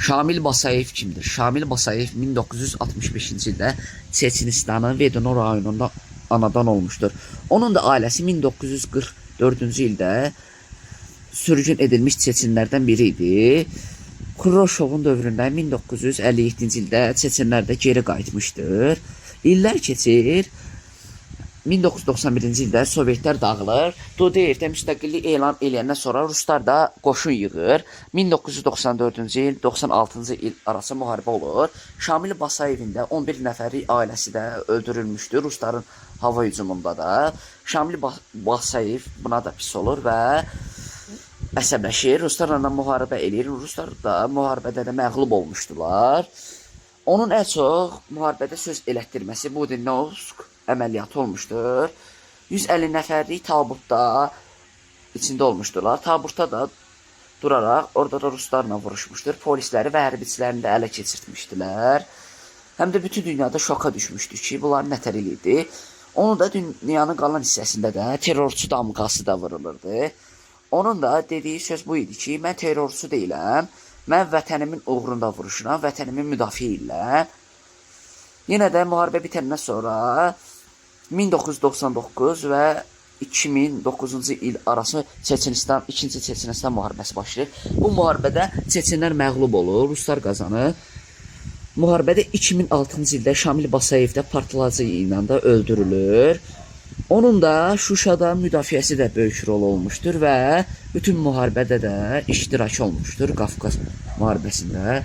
Şamil Basayev kimdir? Şamil Basayev 1965-ci ildə Çeçenistanın Vedeno rayonunda anadan olmuşdur. Onun da ailəsi 1944-cü ildə sürgün edilmiş Çeçenlərdən biri idi. Khrushchevun dövründə 1957-ci ildə Çeçenlər də geri qayıtmışdır. İllər keçir. 1991-ci ildə Sovetlər dağılır. Dodeyevdə müstəqillik elan eləyəndən sonra Ruslar da qoşun yığır. 1994-cü il, 96-cı il arası müharibə olur. Şamil Basayevin də 11 nəfəri ailəsi də öldürülmüşdür Rusların hava hücumunda da. Şamil Basayev buna da pis olur və əsəbləşir. Ruslarla müharibə eləyir. Ruslar da müharibədə də məğlub olmuşdular. Onun ən çox müharibədə söz elətdirməsi Budenovsk əməliyyatı olmuşdur. 150 nəfərlik tabutda içində olmuşdular. Tabutda da duraraq orada da Ruslarla vuruşmuşdur. Polisləri və hərbiçilərini də ələ keçirtmişdilər. Həm də bütün dünyada şoka düşmüşdü ki, bunlar nətər idi. Onu da dünyanın qalan hissəsində də terrorçu damğası da vurulurdu. Onun da dediyi söz bu idi ki, mən terrorçu deyiləm. Mən vətənimin uğrunda vuruşuram, vətənimin müdafiə edirəm. Yenə də müharibə bitəndən sonra 1999 və 2009-cu il arası Çeçenistan, 2-ci Çeçenistan müharibəsi başlayır. Bu müharibədə Çeçenlər məğlub olur, Ruslar qazanır. Müharibədə 2006-cı ildə Şamil Basayev də partlayıcı ilə də öldürülür. Onun da Şuşada müdafiəsi də böyük rol olmuşdur və bütün müharibədə də iştirak olmuşdur Qafqaz müharibəsində.